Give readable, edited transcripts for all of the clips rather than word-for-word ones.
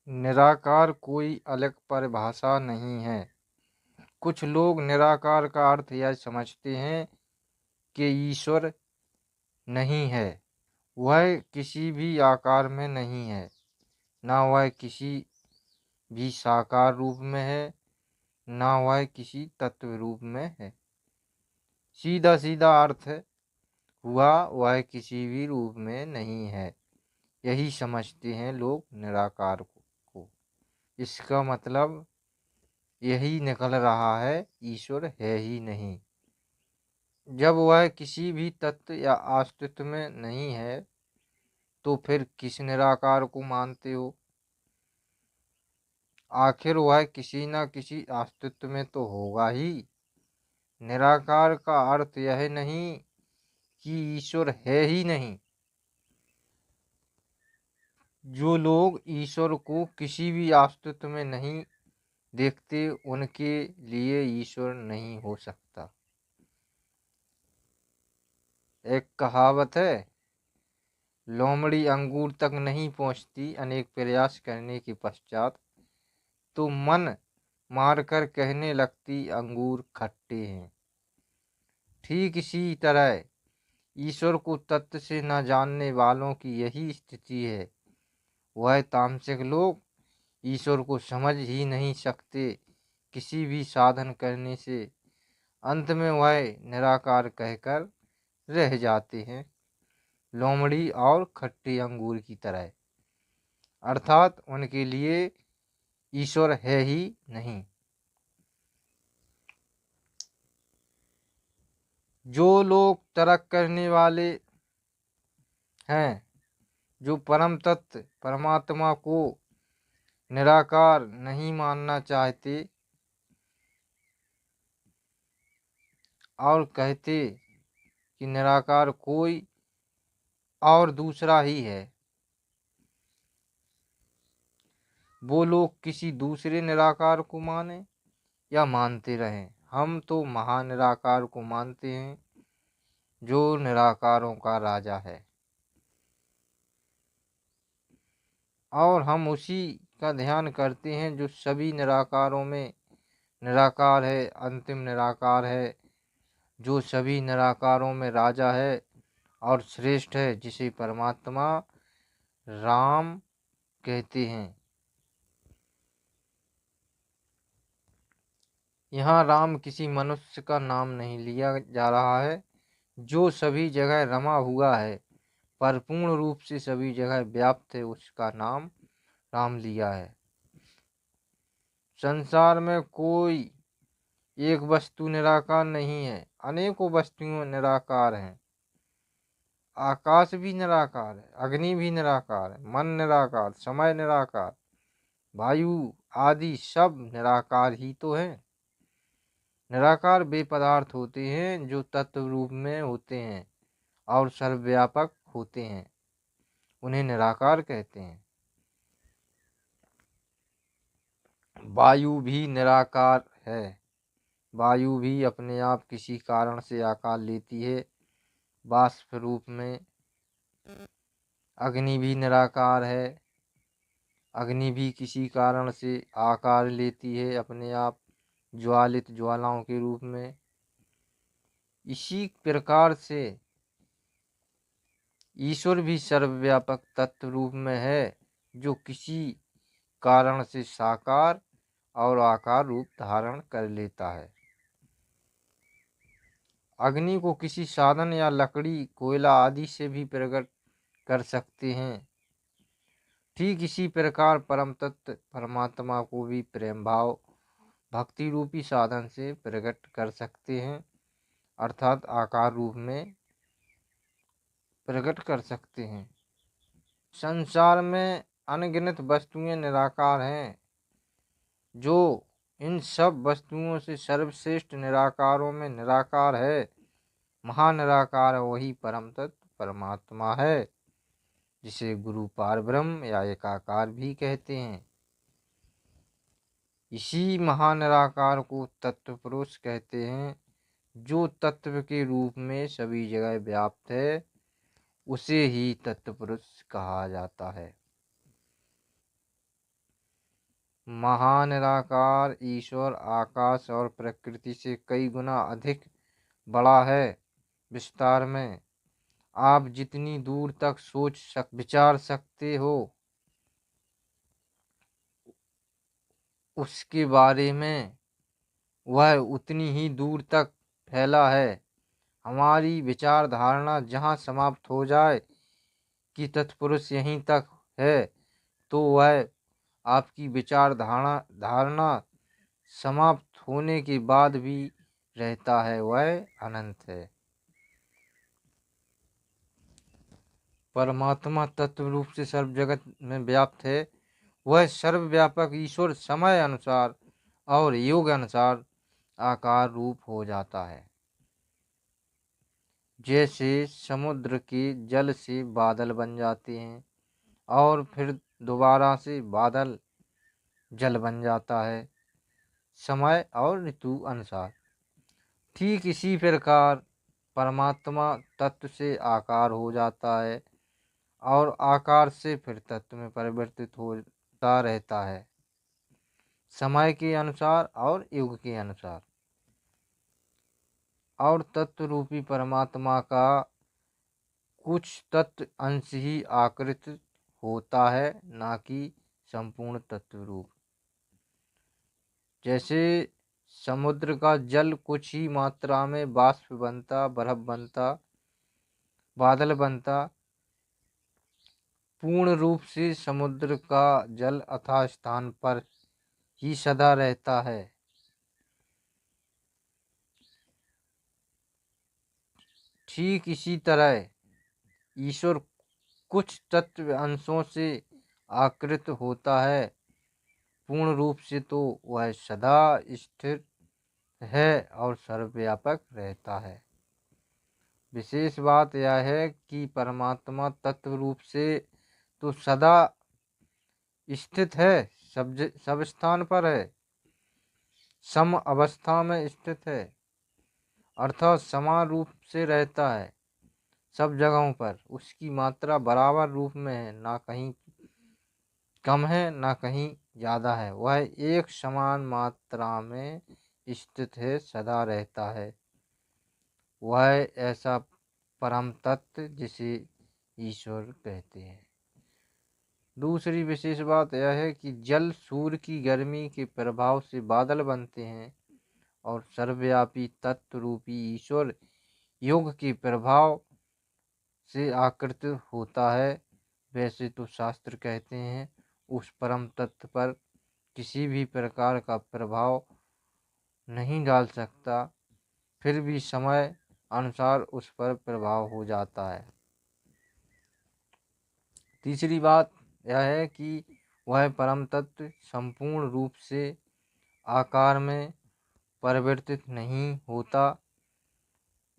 निराकार कोई अलग परिभाषा नहीं है। कुछ लोग निराकार का अर्थ यह समझते हैं कि ईश्वर नहीं है, वह किसी भी आकार में नहीं है, ना वह किसी भी साकार रूप में है, ना वह किसी तत्व रूप में है। सीधा सीधा अर्थ हुआ, वह किसी भी रूप में नहीं है। यही समझते हैं लोग निराकार को। इसका मतलब यही निकल रहा है, ईश्वर है ही नहीं। जब वह किसी भी तत्व या अस्तित्व में नहीं है तो फिर किस निराकार को मानते हो? आखिर वह किसी न किसी अस्तित्व में तो होगा ही। निराकार का अर्थ यह नहीं कि ईश्वर है ही नहीं। जो लोग ईश्वर को किसी भी अस्तित्व में नहीं देखते, उनके लिए ईश्वर नहीं हो सकता। एक कहावत है, लोमड़ी अंगूर तक नहीं पहुंचती अनेक प्रयास करने के पश्चात, तो मन मारकर कहने लगती अंगूर खट्टे हैं। ठीक इसी तरह ईश्वर को तत्व से न जानने वालों की यही स्थिति है। वह तामसिक लोग ईश्वर को समझ ही नहीं सकते किसी भी साधन करने से। अंत में वह निराकार कहकर रह जाते हैं, लोमड़ी और खट्टे अंगूर की तरह। अर्थात उनके लिए ईश्वर है ही नहीं। जो लोग तर्क करने वाले हैं, जो परम तत्व परमात्मा को निराकार नहीं मानना चाहते और कहते कि निराकार कोई और दूसरा ही है, वो लोग किसी दूसरे निराकार को माने या मानते रहें, हम तो महानिराकार को मानते हैं, जो निराकारों का राजा है। और हम उसी का ध्यान करते हैं जो सभी निराकारों में निराकार है, अंतिम निराकार है, जो सभी निराकारों में राजा है और श्रेष्ठ है, जिसे परमात्मा राम कहते हैं। यहाँ राम किसी मनुष्य का नाम नहीं लिया जा रहा है, जो सभी जगह रमा हुआ है, परिपूर्ण रूप से सभी जगह व्याप्त है, उसका नाम राम लिया है। संसार में कोई एक वस्तु निराकार नहीं है, अनेकों वस्तुएं निराकार हैं। आकाश भी निराकार है, अग्नि भी निराकार है, मन निराकार, समय निराकार, वायु आदि सब निराकार ही तो है। निराकार वे पदार्थ होते हैं जो तत्व रूप में होते हैं और सर्वव्यापक होते हैं, उन्हें निराकार कहते हैं। वायु भी निराकार है। वायु भी अपने आप किसी कारण से आकार लेती है, वाष्प रूप में। अग्नि भी निराकार है। अग्नि भी किसी कारण से आकार लेती है अपने आप, ज्वालित ज्वालाओं के रूप में। इसी प्रकार से ईश्वर भी सर्वव्यापक तत्व रूप में है, जो किसी कारण से साकार और आकार रूप धारण कर लेता है। अग्नि को किसी साधन या लकड़ी, कोयला आदि से भी प्रकट कर सकते हैं। ठीक इसी प्रकार परम तत्व परमात्मा को भी प्रेम भाव भक्ति रूपी साधन से प्रकट कर सकते हैं, अर्थात आकार रूप में प्रकट कर सकते हैं। संसार में अनगिनत वस्तुएं निराकार हैं। जो इन सब वस्तुओं से सर्वश्रेष्ठ निराकारों में निराकार है, महानिराकार, वही परम तत्व परमात्मा है, जिसे गुरु पारब्रह्म या एकाकार भी कहते हैं। इसी महानिराकार को तत्व पुरुष कहते हैं। जो तत्व के रूप में सभी जगह व्याप्त है, उसे ही तत्व पुरुष कहा जाता है। महानिराकार ईश्वर आकाश और प्रकृति से कई गुना अधिक बड़ा है। विस्तार में आप जितनी दूर तक विचार सकते हो उसके बारे में वह उतनी ही दूर तक फैला है। हमारी विचारधारणा जहाँ समाप्त हो जाए कि तत्पुरुष यहीं तक है, तो वह आपकी धारणा समाप्त होने के बाद भी रहता है, वह अनंत है। परमात्मा तत्व रूप से सर्व जगत में व्याप्त है। वह सर्वव्यापक ईश्वर समय अनुसार और योग अनुसार आकार रूप हो जाता है। जैसे समुद्र के जल से बादल बन जाते हैं और फिर दोबारा से बादल जल बन जाता है, समय और ऋतु अनुसार। ठीक इसी प्रकार परमात्मा तत्व से आकार हो जाता है और आकार से फिर तत्व में परिवर्तित होता रहता है, समय के अनुसार और युग के अनुसार। और तत्व रूपी परमात्मा का कुछ तत्व अंश ही आकृत होता है, ना कि संपूर्ण तत्व रूप। जैसे समुद्र का जल कुछ ही मात्रा में बाष्प बनता, बर्फ बनता, बादल बनता, पूर्ण रूप से समुद्र का जल अथाह स्थान पर ही सदा रहता है। ठीक इसी तरह ईश्वर कुछ तत्व अंशों से आकृत होता है, पूर्ण रूप से तो वह सदा स्थिर है और सर्वव्यापक रहता है। विशेष बात यह है कि परमात्मा तत्व रूप से तो सदा स्थित है, सब स्थान पर है, सम अवस्था में स्थित है, अर्थात समान रूप से रहता है सब जगहों पर। उसकी मात्रा बराबर रूप में है, ना कहीं कम है ना कहीं ज़्यादा है। वह एक समान मात्रा में स्थित है, सदा रहता है। वह ऐसा परम तत्व जिसे ईश्वर कहते हैं। दूसरी विशेष बात यह है कि जल सूर्य की गर्मी के प्रभाव से बादल बनते हैं और सर्वव्यापी तत्व रूपी ईश्वर योग के प्रभाव से आकृत होता है। वैसे तो शास्त्र कहते हैं उस परम तत्व पर किसी भी प्रकार का प्रभाव नहीं डाल सकता, फिर भी समय अनुसार उस पर प्रभाव हो जाता है। तीसरी बात यह है कि वह परम तत्व संपूर्ण रूप से आकार में परिवर्तित नहीं होता।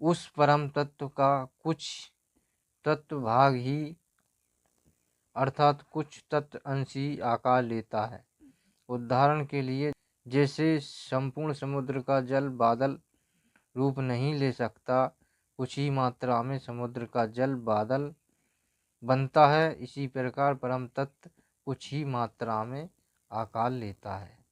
उस परम तत्व का कुछ तत्व भाग ही अर्थात कुछ तत्व अंश ही आकार लेता है। उदाहरण के लिए जैसे संपूर्ण समुद्र का जल बादल रूप नहीं ले सकता, कुछ ही मात्रा में समुद्र का जल बादल बनता है, इसी प्रकार परम तत्व कुछ ही मात्रा में आकार लेता है।